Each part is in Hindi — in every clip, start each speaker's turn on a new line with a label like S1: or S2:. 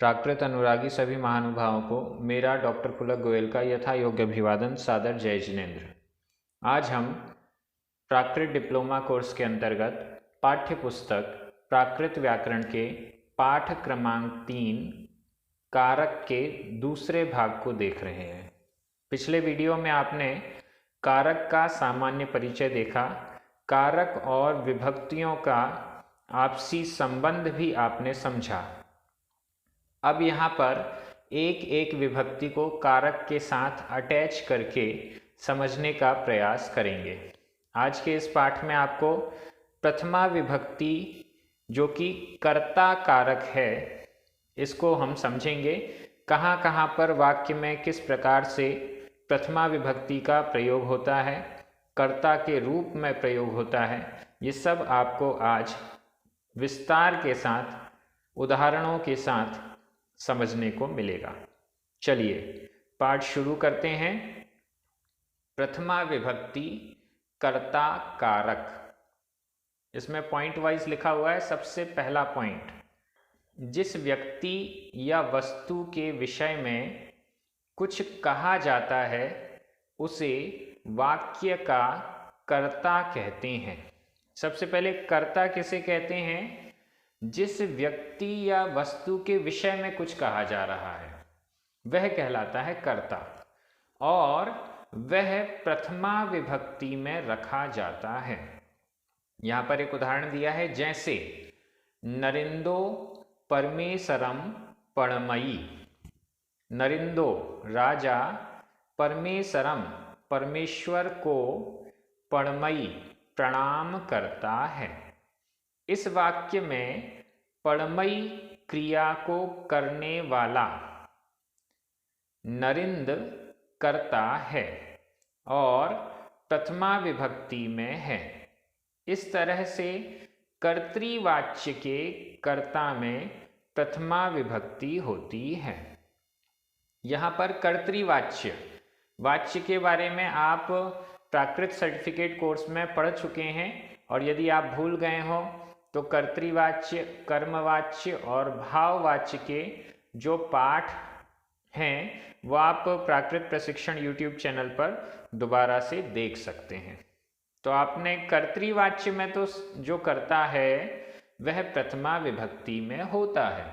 S1: प्राकृत अनुरागी सभी महानुभावों को मेरा डॉक्टर पुलक गोयल का यथा योग्य अभिवादन, सादर जय जिनेन्द्र। आज हम प्राकृत डिप्लोमा कोर्स के अंतर्गत पाठ्य पुस्तक प्राकृत व्याकरण के पाठ क्रमांक 3 कारक के दूसरे भाग को देख रहे हैं। पिछले वीडियो में आपने कारक का सामान्य परिचय देखा, कारक और विभक्तियों का आपसी संबंध भी आपने समझा। अब यहाँ पर एक एक विभक्ति को कारक के साथ अटैच करके समझने का प्रयास करेंगे। आज के इस पाठ में आपको प्रथमा विभक्ति जो कि कर्ता कारक है, इसको हम समझेंगे। कहाँ कहाँ पर वाक्य में किस प्रकार से प्रथमा विभक्ति का प्रयोग होता है, कर्ता के रूप में प्रयोग होता है, ये सब आपको आज विस्तार के साथ, उदाहरणों के साथ समझने को मिलेगा। चलिए पाठ शुरू करते हैं। प्रथमा विभक्ति कर्ता कारक, इसमें पॉइंट वाइज लिखा हुआ है। सबसे पहला पॉइंट, जिस व्यक्ति या वस्तु के विषय में कुछ कहा जाता है उसे वाक्य का कर्ता कहते हैं। सबसे पहले कर्ता किसे कहते हैं? जिस व्यक्ति या वस्तु के विषय में कुछ कहा जा रहा है वह कहलाता है कर्ता, और वह प्रथमा विभक्ति में रखा जाता है। यहां पर एक उदाहरण दिया है, जैसे नरिंदो परमेसरम पणमयी। नरिंदो राजा परमेसरम परमेश्वर को पणमयी प्रणाम करता है। इस वाक्य में पणमयी क्रिया को करने वाला नरिंद कर्ता है और प्रथमा विभक्ति में है। इस तरह से कर्तृवाच्य के कर्ता में प्रथमा विभक्ति होती है। यहाँ पर कर्तृवाच्य वाच्य के बारे में आप प्राकृत सर्टिफिकेट कोर्स में पढ़ चुके हैं, और यदि आप भूल गए हो तो कर्तृवाच्य, कर्मवाच्य और भाववाच्य के जो पाठ हैं वो आप प्राकृत प्रशिक्षण यूट्यूब चैनल पर दोबारा से देख सकते हैं। तो आपने कर्तृवाच्य में तो जो कर्ता है वह प्रथमा विभक्ति में होता है,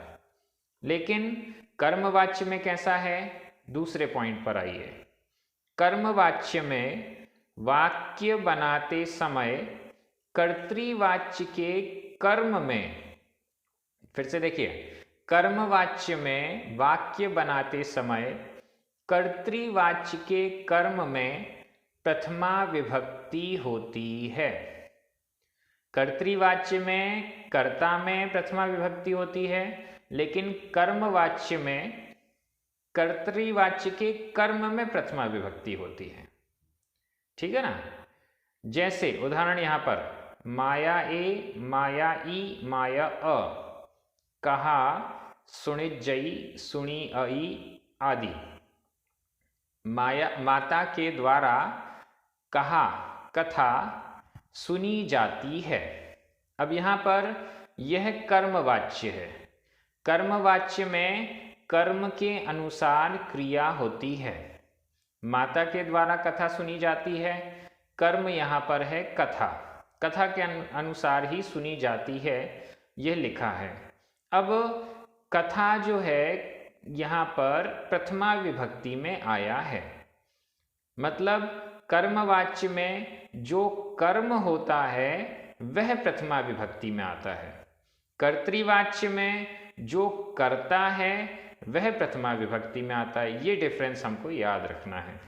S1: लेकिन कर्मवाच्य में कैसा है? दूसरे पॉइंट पर आइए। कर्मवाच्य में वाक्य बनाते समय कर्तृवाच्य के कर्म में, फिर से देखिए, कर्मवाच्य में वाक्य बनाते समय कर्तृवाच्य के कर्म में प्रथमा विभक्ति होती है। कर्तृवाच्य में कर्ता में प्रथमा विभक्ति होती है, लेकिन कर्मवाच्य में कर्तृवाच्य के कर्म में प्रथमा विभक्ति होती है। ठीक है ना? जैसे उदाहरण यहां पर, माया ए, माया ई, माया अ, कहा, सुनिजई, सुनी अई आदि। माया माता के द्वारा कहा, कथा सुनी जाती है। अब यहाँ पर यह कर्मवाच्य है। कर्मवाच्य में कर्म के अनुसार क्रिया होती है। माता के द्वारा कथा सुनी जाती है, कर्म यहाँ पर है कथा, कथा के अनुसार ही सुनी जाती है, यह लिखा है। अब कथा जो है यहाँ पर प्रथमा विभक्ति में आया है, मतलब कर्मवाच्य में जो कर्म होता है वह प्रथमा विभक्ति में आता है। कर्तृवाच्य में जो कर्ता है वह प्रथमा विभक्ति में आता है। ये डिफरेंस हमको याद रखना है।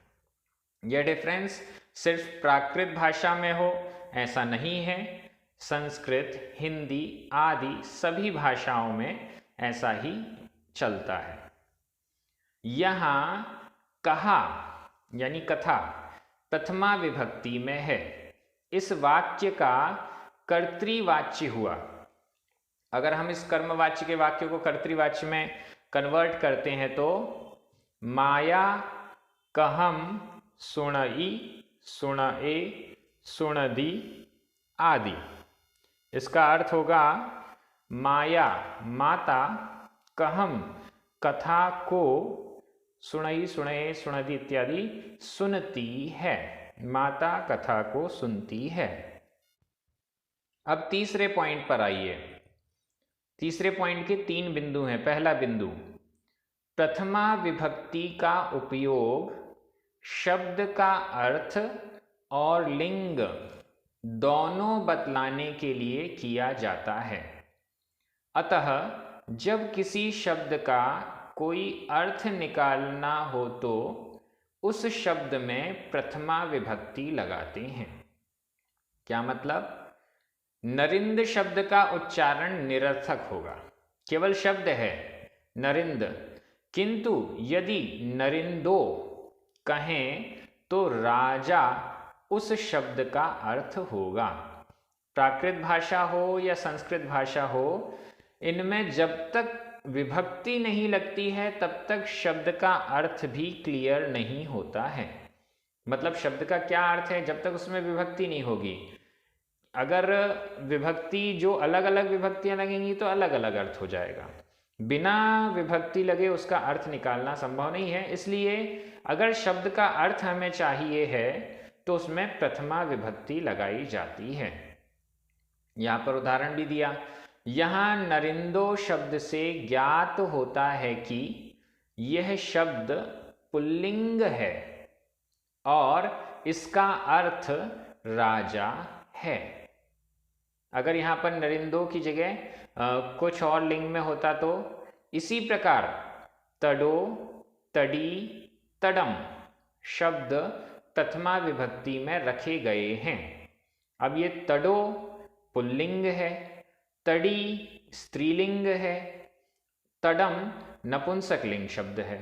S1: यह डिफरेंस सिर्फ प्राकृत भाषा में हो ऐसा नहीं है, संस्कृत, हिंदी आदि सभी भाषाओं में ऐसा ही चलता है। यहाँ कहा यानी कथा प्रथमा विभक्ति में है। इस वाक्य का कर्तृवाच्य हुआ। अगर हम इस कर्मवाच्य के वाक्य को कर्तृवाच्य में कन्वर्ट करते हैं तो माया कहम सुणई, सुणए, सुणदी आदि। इसका अर्थ होगा माया माता कहम कथा को, सुनई सुनये सुनती इत्यादि सुनती है, माता कथा को सुनती है। अब तीसरे पॉइंट पर आइए। तीसरे पॉइंट के 3 बिंदु हैं। पहला बिंदु, प्रथमा विभक्ति का उपयोग शब्द का अर्थ और लिंग दोनों बतलाने के लिए किया जाता है। अतः जब किसी शब्द का कोई अर्थ निकालना हो तो उस शब्द में प्रथमा विभक्ति लगाते हैं। क्या मतलब? नरिंद शब्द का उच्चारण निरर्थक होगा, केवल शब्द है नरिंद, किंतु यदि नरिंदो कहें तो राजा उस शब्द का अर्थ होगा। प्राकृत भाषा हो या संस्कृत भाषा हो, इनमें जब तक विभक्ति नहीं लगती है तब तक शब्द का अर्थ भी क्लियर नहीं होता है। मतलब शब्द का क्या अर्थ है जब तक उसमें विभक्ति नहीं होगी। अगर विभक्ति जो अलग अलग विभक्तियां लगेंगी तो अलग अलग अर्थ हो जाएगा। बिना विभक्ति लगे उसका अर्थ निकालना संभव नहीं है। इसलिए अगर शब्द का अर्थ हमें चाहिए है तो उसमें प्रथमा विभक्ति लगाई जाती है। यहाँ पर उदाहरण भी दिया। यहाँ नरिंदो शब्द से ज्ञात होता है कि यह शब्द पुल्लिंग है और इसका अर्थ राजा है। अगर यहाँ पर नरिंदो की जगह कुछ और लिंग में होता तो इसी प्रकार तडो, तडी, तडम शब्द प्रथमा विभक्ति में रखे गए हैं। अब ये तडो पुल्लिंग है, तड़ी स्त्रीलिंग है, तडम नपुंसकलिंग शब्द है।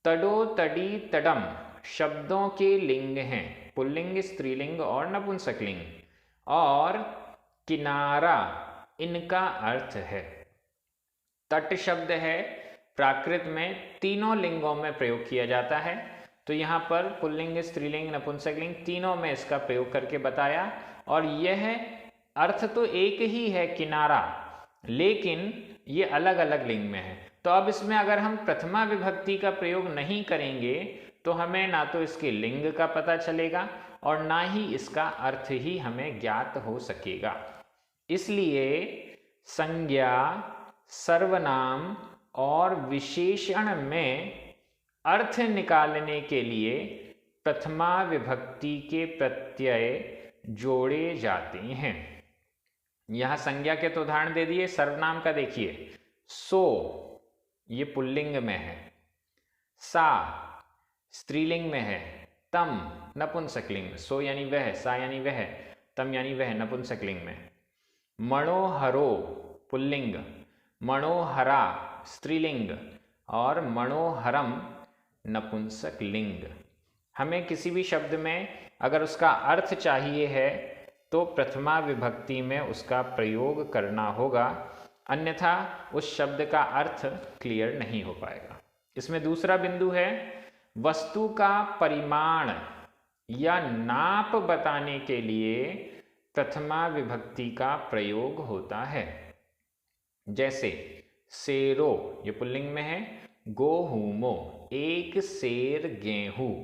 S1: तडो, तड़ी, तडम शब्दों के लिंग हैं, पुल्लिंग, स्त्रीलिंग और नपुंसकलिंग। और किनारा इनका अर्थ है। तट शब्द है, प्राकृत में तीनों लिंगों में प्रयोग किया जाता है। तो यहाँ पर पुल्लिंग, स्त्रीलिंग, नपुंसकलिंग तीनों में इसका प्रयोग करके बताया। और यह अर्थ तो एक ही है किनारा, लेकिन ये अलग अलग लिंग में है। तो अब इसमें अगर हम प्रथमा विभक्ति का प्रयोग नहीं करेंगे तो हमें ना तो इसके लिंग का पता चलेगा और ना ही इसका अर्थ ही हमें ज्ञात हो सकेगा। इसलिए संज्ञा, सर्वनाम और विशेषण में अर्थ निकालने के लिए प्रथमा विभक्ति के प्रत्यय जोड़े जाते हैं। यहां संज्ञा के तो उदाहरण दे दिए। सर्वनाम का देखिए, सो ये पुल्लिंग में है, सा स्त्रीलिंग में है, तम नपुंसकलिंग, सो यानी वह, सा यानी वह, तम यानी वह नपुंसकलिंग में। मणोहरो पुल्लिंग, मणोहरा स्त्रीलिंग और मणोहरम नपुंसकलिंग। हमें किसी भी शब्द में अगर उसका अर्थ चाहिए है तो प्रथमा विभक्ति में उसका प्रयोग करना होगा, अन्यथा उस शब्द का अर्थ क्लियर नहीं हो पाएगा। इसमें दूसरा बिंदु है, वस्तु का परिमाण या नाप बताने के लिए प्रथमा विभक्ति का प्रयोग होता है। जैसे सेरो ये पुल्लिंग में है, गोहूमो एक सेर गेहूं,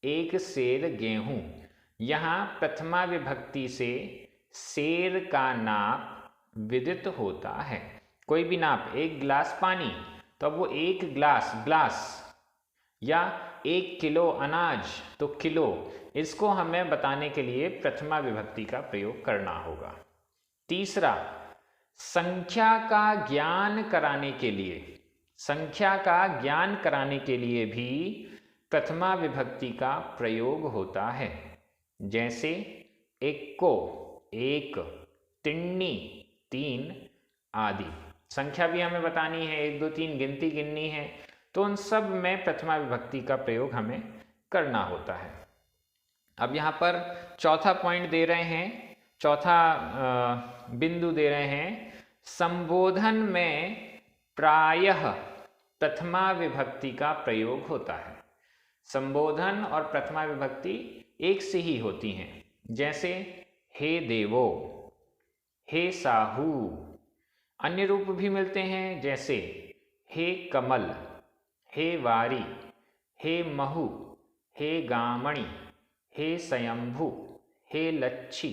S1: एक सेर गेहूं। यहाँ प्रथमा विभक्ति से सेर का नाप विदित होता है। कोई भी नाप, एक गिलास पानी, तो अब वो एक ग्लास या 1 किलो अनाज तो किलो, इसको हमें बताने के लिए प्रथमा विभक्ति का प्रयोग करना होगा। तीसरा, संख्या का ज्ञान कराने के लिए, संख्या का ज्ञान कराने के लिए भी प्रथमा विभक्ति का प्रयोग होता है। जैसे एक्को एक, तिन्नी 3 आदि। संख्या भी हमें बतानी है, 1 2 3 गिनती गिननी है, तो उन सब में प्रथमा विभक्ति का प्रयोग हमें करना होता है। अब यहाँ पर चौथा पॉइंट दे रहे हैं, चौथा बिंदु दे रहे हैं, संबोधन में प्रायः प्रथमा विभक्ति का प्रयोग होता है। संबोधन और प्रथमा विभक्ति एक से ही होती हैं। जैसे हे देवो, हे साहू अन्य रूप भी मिलते हैं, जैसे हे कमल, हे वारी, हे महु, हे गामणि, हे स्वयंभू, हे लच्छी,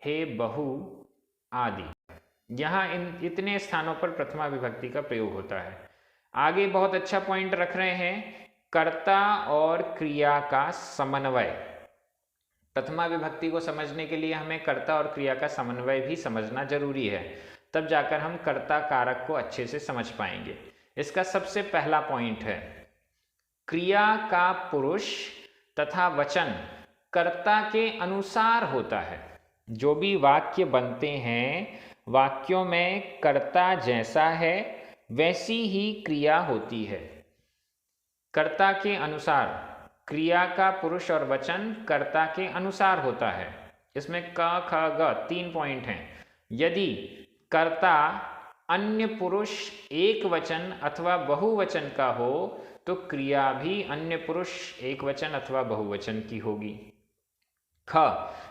S1: हे बहु आदि। यहाँ इतने स्थानों पर प्रथमा विभक्ति का प्रयोग होता है। आगे बहुत अच्छा पॉइंट रख रहे हैं, कर्ता और क्रिया का समन्वय। प्रथमा विभक्ति को समझने के लिए हमें कर्ता और क्रिया का समन्वय भी समझना जरूरी है, तब जाकर हम कर्ता कारक को अच्छे से समझ पाएंगे। इसका सबसे पहला पॉइंट है, क्रिया का पुरुष तथा वचन कर्ता के अनुसार होता है। जो भी वाक्य बनते हैं, वाक्यों में कर्ता जैसा है वैसी ही क्रिया होती है। कर्ता के अनुसार, क्रिया का पुरुष और वचन कर्ता के अनुसार होता है। इसमें क ख ग 3 पॉइंट हैं। यदि कर्ता अन्य पुरुष एक वचन अथवा बहुवचन का हो तो क्रिया भी अन्य पुरुष एक वचन अथवा बहुवचन की होगी। ख,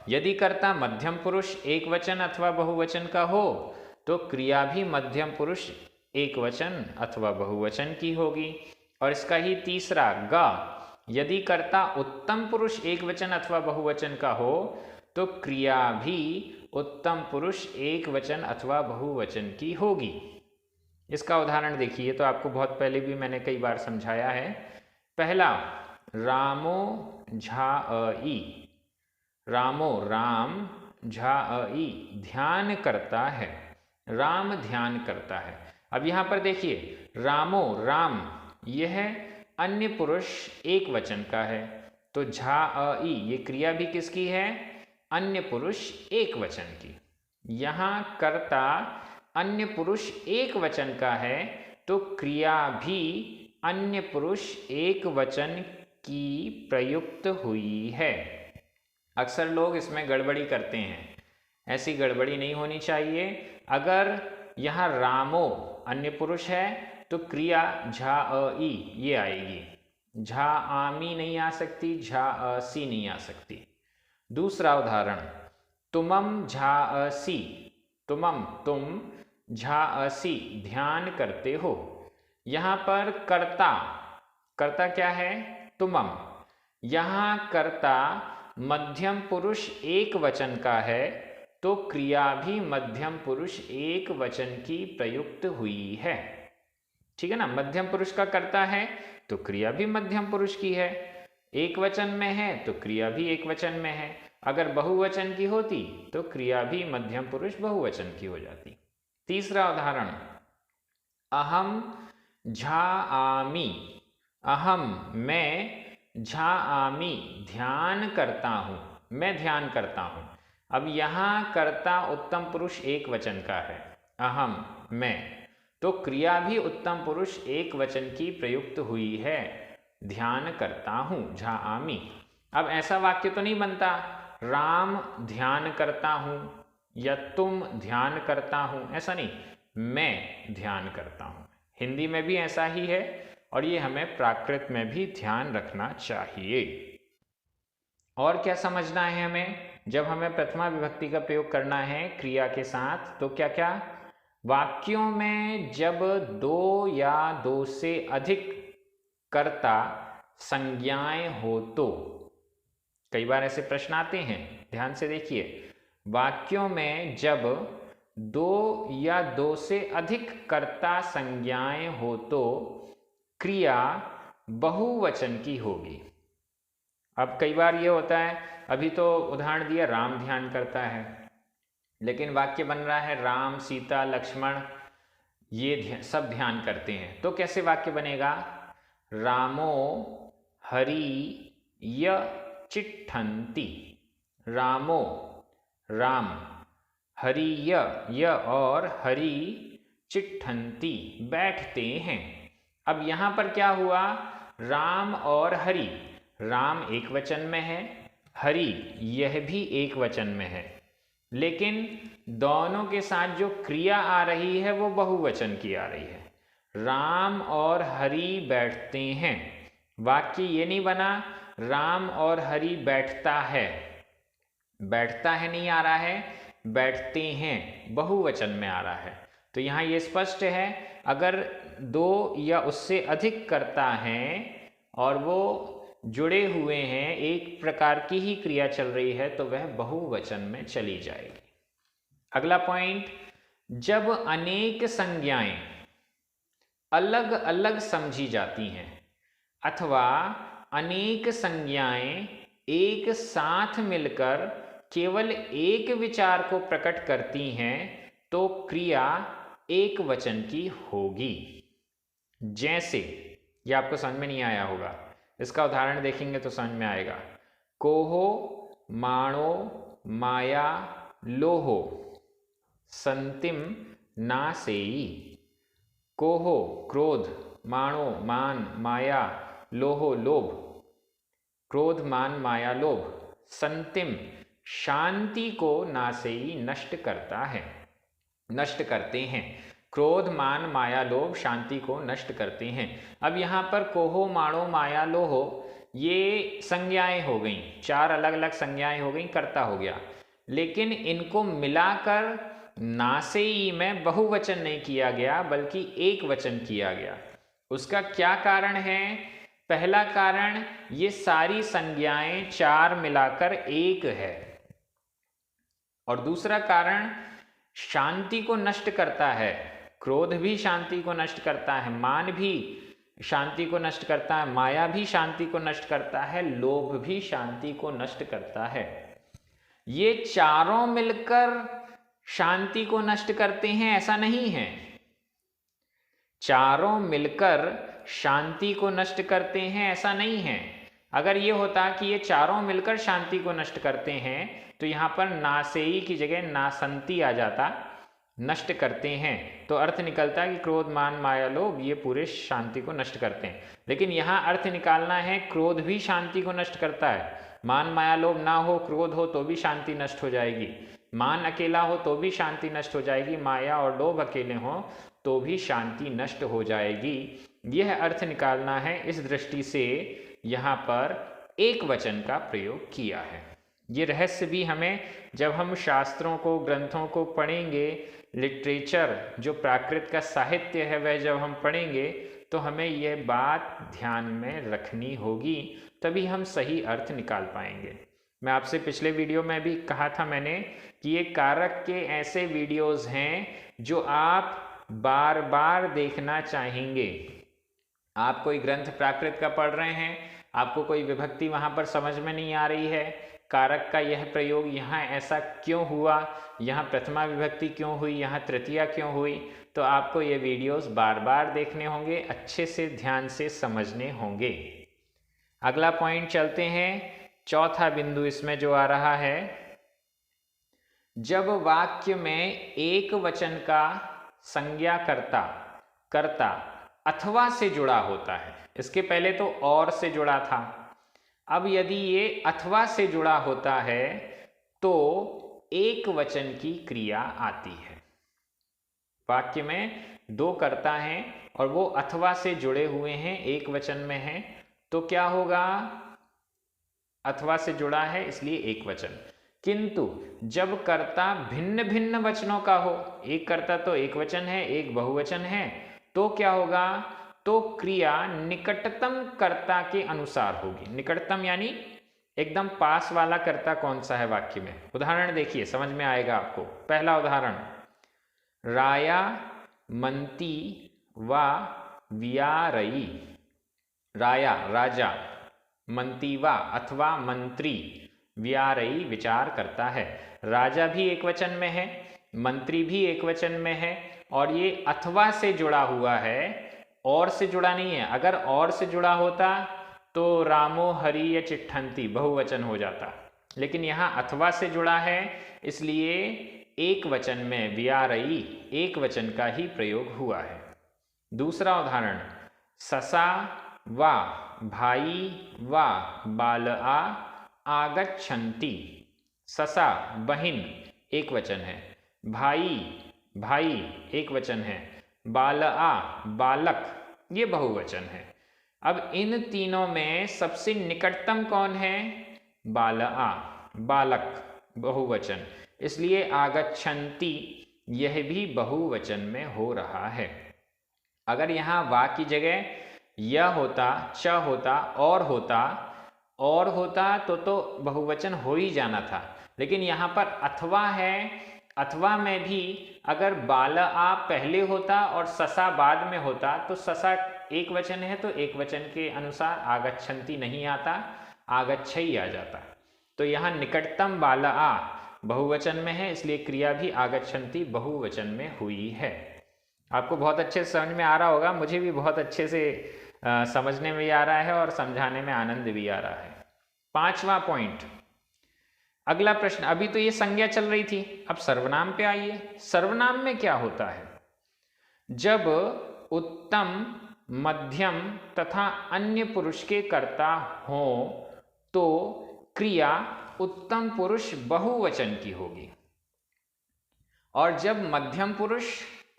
S1: यदि कर्ता मध्यम पुरुष एक वचन अथवा बहुवचन का हो तो क्रिया भी मध्यम पुरुष एक वचन अथवा बहुवचन की होगी। और इसका ही तीसरा ग, यदि कर्ता उत्तम पुरुष एक वचन अथवा बहुवचन का हो तो क्रिया भी उत्तम पुरुष एक वचन अथवा बहुवचन की होगी। इसका उदाहरण देखिए, तो आपको बहुत पहले भी मैंने कई बार समझाया है। पहला, रामो झाई, रामो राम, झाई ध्यान करता है, राम ध्यान करता है। अब यहाँ पर देखिए, रामो राम यह अन्य पुरुष एक वचन का है, तो झाई ये क्रिया भी किसकी है? अन्य पुरुष एक वचन की। यहाँ कर्ता अन्य पुरुष एक वचन का है तो क्रिया भी अन्य पुरुष एक वचन की प्रयुक्त हुई है। अक्सर लोग इसमें गड़बड़ी करते हैं, ऐसी गड़बड़ी नहीं होनी चाहिए। अगर यहाँ रामो अन्य पुरुष है तो क्रिया झाई ये आएगी, झा आमी नहीं आ सकती, झा सी नहीं आ सकती। दूसरा उदाहरण, तुमम झासी, तुमम तुम, झासी ध्यान करते हो। यहाँ पर कर्ता, कर्ता क्या है? तुमम। यहाँ कर्ता मध्यम पुरुष एक वचन का है तो क्रिया भी मध्यम पुरुष एक वचन की प्रयुक्त हुई है। ठीक है ना, मध्यम पुरुष का कर्ता है तो क्रिया भी मध्यम पुरुष की है। एक वचन में है तो क्रिया भी एक वचन में है। अगर बहुवचन की होती तो क्रिया भी मध्यम पुरुष बहुवचन की हो जाती। तीसरा उदाहरण, अहम झाआमी, अहम मैं, झाआमी ध्यान करता हूँ, मैं ध्यान करता हूँ। अब यहाँ कर्ता उत्तम पुरुष एक वचन का है, अहम मैं, तो क्रिया भी उत्तम पुरुष एक वचन की प्रयुक्त हुई है, ध्यान करता हूँ, झाआमी। अब ऐसा वाक्य तो नहीं बनता राम ध्यान करता हूँ या तुम ध्यान करता हूँ, ऐसा नहीं, मैं ध्यान करता हूँ। हिंदी में भी ऐसा ही है और ये हमें प्राकृत में भी ध्यान रखना चाहिए। और क्या समझना है हमें? जब हमें प्रथमा विभक्ति का प्रयोग करना है क्रिया के साथ तो क्या क्या? वाक्यों में जब दो या दो से अधिक कर्ता संज्ञाएं हो तो, कई बार ऐसे प्रश्न आते हैं, ध्यान से देखिए, वाक्यों में जब दो या दो से अधिक कर्ता संज्ञाएं हो तो क्रिया बहुवचन की होगी। अब कई बार ये होता है, अभी तो उदाहरण दिया राम ध्यान करता है, लेकिन वाक्य बन रहा है राम, सीता, लक्ष्मण ये सब ध्यान करते हैं, तो कैसे वाक्य बनेगा? रामो हरि य चिट्ठन्ति, रामो राम, हरि य और हरि चिट्ठन्ति बैठते हैं। अब यहाँ पर क्या हुआ? राम और हरि, राम एक वचन में है, हरि यह भी एक वचन में है, लेकिन दोनों के साथ जो क्रिया आ रही है वो बहुवचन की आ रही है। राम और हरि बैठते हैं, वाक्य ये नहीं बना राम और हरि बैठता है, बैठता है नहीं आ रहा है, बैठते हैं बहुवचन में आ रहा है। तो यहाँ ये स्पष्ट है, अगर दो या उससे अधिक कर्ता हैं और वो जुड़े हुए हैं, एक प्रकार की ही क्रिया चल रही है, तो वह बहुवचन में चली जाएगी। अगला पॉइंट, जब अनेक संज्ञाएं अलग अलग समझी जाती हैं अथवा अनेक संज्ञाएं एक साथ मिलकर केवल एक विचार को प्रकट करती हैं, तो क्रिया एक वचन की होगी। जैसे, ये आपको समझ में नहीं आया होगा, इसका उदाहरण देखेंगे तो समझ में आएगा। कोहो माणो माया लोहो संतिम नासेई। कोहो क्रोध, माणो मान, माया, लोहो लोभ। क्रोध मान माया लोभ संतिम शांति को नासेई नष्ट करता है, नष्ट करते हैं। क्रोध मान माया लोभ शांति को नष्ट करते हैं। अब यहाँ पर कोहो माणो माया लोहो ये संज्ञाएं हो गई, चार अलग अलग संज्ञाएं हो गई, कर्ता हो गया, लेकिन इनको मिलाकर नासेई में बहुवचन नहीं किया गया बल्कि एक वचन किया गया। उसका क्या कारण है? पहला कारण, ये सारी संज्ञाएं चार मिलाकर एक है, और दूसरा कारण शांति को नष्ट करता है। क्रोध भी शांति को नष्ट करता है, मान भी शांति को नष्ट करता है, माया भी शांति को नष्ट करता है, लोभ भी शांति को नष्ट करता है। ये चारों मिलकर शांति को नष्ट करते हैं ऐसा नहीं है। चारों मिलकर शांति को नष्ट करते हैं ऐसा नहीं है। अगर ये होता कि ये चारों मिलकर शांति को नष्ट करते हैं तो यहाँ पर नासेई की जगह नासंती आ जाता, नष्ट करते हैं, तो अर्थ निकलता कि क्रोध मान माया लोभ ये पूरे शांति को नष्ट करते हैं। लेकिन यहाँ अर्थ निकालना है क्रोध भी शांति को नष्ट करता है, मान माया लोभ ना हो, क्रोध हो तो भी शांति नष्ट हो जाएगी, मान अकेला हो तो भी शांति नष्ट हो जाएगी, माया और लोभ अकेले हो तो भी शांति नष्ट हो जाएगी। यह अर्थ निकालना है। इस दृष्टि से यहाँ पर एक वचन का प्रयोग किया है। ये रहस्य भी हमें जब हम शास्त्रों को, ग्रंथों को पढ़ेंगे, लिटरेचर जो प्राकृत का साहित्य है वह जब हम पढ़ेंगे तो हमें यह बात ध्यान में रखनी होगी, तभी हम सही अर्थ निकाल पाएंगे। मैं आपसे पिछले वीडियो में भी कहा था मैंने कि ये कारक के ऐसे वीडियोस हैं जो आप बार बार देखना चाहेंगे। आप कोई ग्रंथ प्राकृत का पढ़ रहे हैं, आपको कोई विभक्ति वहाँ पर समझ में नहीं आ रही है, कारक का यह प्रयोग यहाँ ऐसा क्यों हुआ, यहाँ प्रथमा विभक्ति क्यों हुई, यहाँ तृतीया क्यों हुई, तो आपको ये वीडियोस बार बार देखने होंगे, अच्छे से ध्यान से समझने होंगे। अगला पॉइंट चलते हैं, चौथा बिंदु इसमें जो आ रहा है, जब वाक्य में एक वचन का संज्ञा कर्ता अथवा से जुड़ा होता है। इसके पहले तो और से जुड़ा था, अब यदि ये अथवा से जुड़ा होता है तो एक वचन की क्रिया आती है। वाक्य में दो कर्ता हैं और वो अथवा से जुड़े हुए हैं, एक वचन में हैं, तो क्या होगा? अथवा से जुड़ा है इसलिए एक वचन। किंतु जब कर्ता भिन्न भिन्न वचनों का हो, एक कर्ता तो एक वचन है, एक बहुवचन है, तो क्या होगा? तो क्रिया निकटतम कर्ता के अनुसार होगी। निकटतम यानी एकदम पास वाला कर्ता कौन सा है वाक्य में? उदाहरण देखिए, समझ में आएगा आपको। पहला उदाहरण, राया मंती व व्यारई। राया राजा, मंतीवा अथवा मंत्री, व्यारई विचार करता है। राजा भी एक वचन में है, मंत्री भी एक वचन में है, और ये अथवा से जुड़ा हुआ है, और से जुड़ा नहीं है। अगर और से जुड़ा होता तो रामो हरि या चिट्ठंती बहुवचन हो जाता, लेकिन यहाँ अथवा से जुड़ा है इसलिए एक वचन में व्यारई एक वचन का ही प्रयोग हुआ है। दूसरा उदाहरण, ससा वा भाई वा बालआ आगच्छन्ति। ससा बहिन एक वचन है, भाई एक वचन है, बालआ बालक ये बहुवचन है। अब इन तीनों में सबसे निकटतम कौन है? बालआ बालक बहुवचन, इसलिए आगच्छन्ति यह भी बहुवचन में हो रहा है। अगर यहाँ वा की जगह यह होता, च होता, और होता तो बहुवचन हो ही जाना था, लेकिन यहाँ पर अथवा है। अथवा में भी अगर बाल आ पहले होता और ससा बाद में होता तो ससा एक वचन है तो एक वचन के अनुसार आगच्छन्ति नहीं आता, आगच्छई आ जाता। तो यहाँ निकटतम बाल आ बहुवचन में है, इसलिए क्रिया भी आगच्छन्ति बहुवचन में हुई है। आपको बहुत अच्छे से समझ में आ रहा होगा, मुझे भी बहुत अच्छे से समझने में भी आ रहा है और समझाने में आनंद भी आ रहा है। 5वां पॉइंट, अगला प्रश्न। अभी तो ये संज्ञा चल रही थी, अब सर्वनाम पे आइए। सर्वनाम में क्या होता है? जब उत्तम, मध्यम तथा अन्य पुरुष के कर्ता हो तो क्रिया उत्तम पुरुष बहुवचन की होगी, और जब मध्यम पुरुष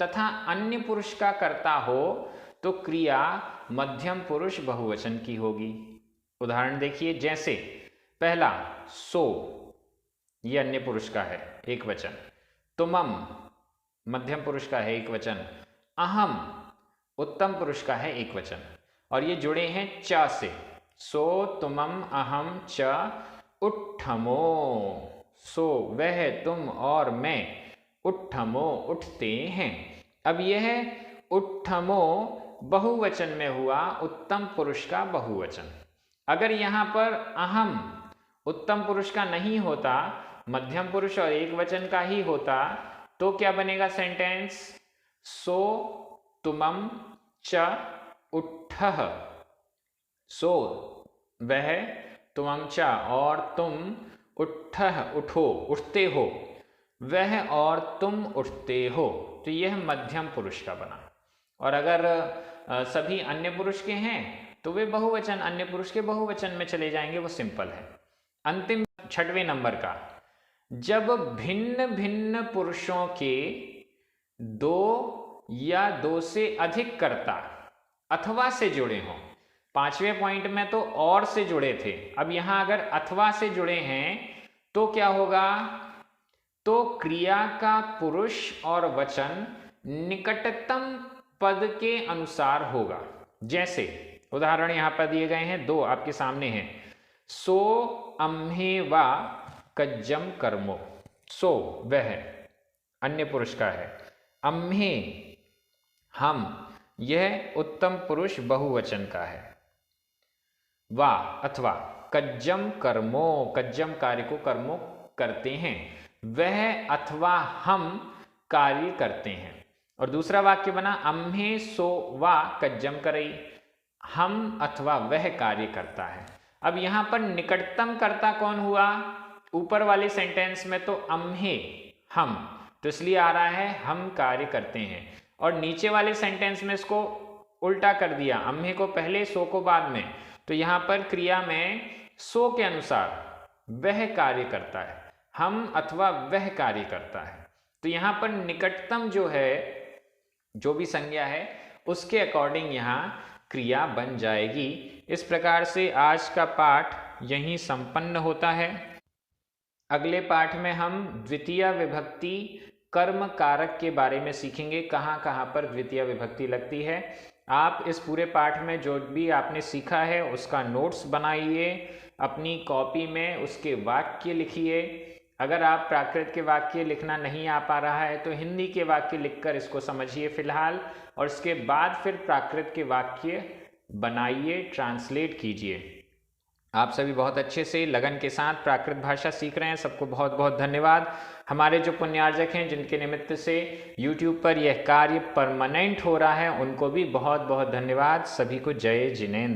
S1: तथा अन्य पुरुष का कर्ता हो तो क्रिया मध्यम पुरुष बहुवचन की होगी। उदाहरण देखिए, जैसे पहला सो, ये अन्य पुरुष का है एक वचन। तुमम मध्यम पुरुष का है एक वचन। अहम उत्तम पुरुष का है एक वचन, और ये जुड़े हैं च से। सो, तुमम, अहम, च, उठ्ठमो। सो वह, तुम और मैं, उठ्ठमो उठते हैं। अब यह उठ्ठमो बहुवचन में हुआ, उत्तम पुरुष का बहुवचन। अगर यहाँ पर अहम उत्तम पुरुष का नहीं होता, मध्यम पुरुष और एक वचन का ही होता, तो क्या बनेगा सेंटेंस? सो तुमम च उठ्ठः। सो वह, तुमम च और तुम, उठ्ठः उठो उठते हो, वह और तुम उठते हो, तो यह मध्यम पुरुष का बना। और अगर सभी अन्य पुरुष के हैं तो वे बहुवचन अन्य पुरुष के बहुवचन में चले जाएंगे, वो सिंपल है। अंतिम 6वें नंबर का, जब भिन्न भिन्न पुरुषों के दो या दो से अधिक कर्ता अथवा से जुड़े हों। 5वें पॉइंट में तो और से जुड़े थे, अब यहां अगर अथवा से जुड़े हैं तो क्या होगा? तो क्रिया का पुरुष और वचन निकटतम पद के अनुसार होगा। जैसे उदाहरण यहां पर दिए गए हैं, दो आपके सामने हैं। सो अम्हे वा कज्जम कर्मो। सो वह अन्य पुरुष का है, अम्हे हम, यह उत्तम पुरुष बहुवचन का है। वा अथवा कज्जम कर्मो, कज्जम कार्य को कर्मो करते हैं, वह अथवा हम कार्य करते हैं। और दूसरा वाक्य बना, अम्हे सो वा कज्जम करई, हम अथवा वह कार्य करता है। अब यहां पर निकटतम कर्ता कौन हुआ? ऊपर वाले सेंटेंस में तो अम्हे हम, तो इसलिए आ रहा है हम कार्य करते हैं, और नीचे वाले सेंटेंस में इसको उल्टा कर दिया, अम्हे को पहले सो को बाद में, तो यहां पर क्रिया में सो के अनुसार वह कार्य करता है, हम अथवा वह कार्य करता है। तो यहां पर निकटतम जो है, जो भी संज्ञा है उसके अकॉर्डिंग यहाँ क्रिया बन जाएगी। इस प्रकार से आज का पाठ यहीं संपन्न होता है। अगले पाठ में हम द्वितीय विभक्ति कर्म कारक के बारे में सीखेंगे, कहाँ कहाँ पर द्वितीय विभक्ति लगती है। आप इस पूरे पाठ में जो भी आपने सीखा है उसका नोट्स बनाइए, अपनी कॉपी में उसके वाक्य लिखिए। अगर आप प्राकृत के वाक्य लिखना नहीं आ पा रहा है तो हिंदी के वाक्य लिखकर इसको समझिए फिलहाल, और इसके बाद फिर प्राकृत के वाक्य बनाइए, ट्रांसलेट कीजिए। आप सभी बहुत अच्छे से लगन के साथ प्राकृत भाषा सीख रहे हैं, सबको बहुत बहुत धन्यवाद। हमारे जो पुण्यार्जक हैं जिनके निमित्त से YouTube पर यह कार्य परमानेंट हो रहा है, उनको भी बहुत बहुत धन्यवाद। सभी को जय जिनेंद्र।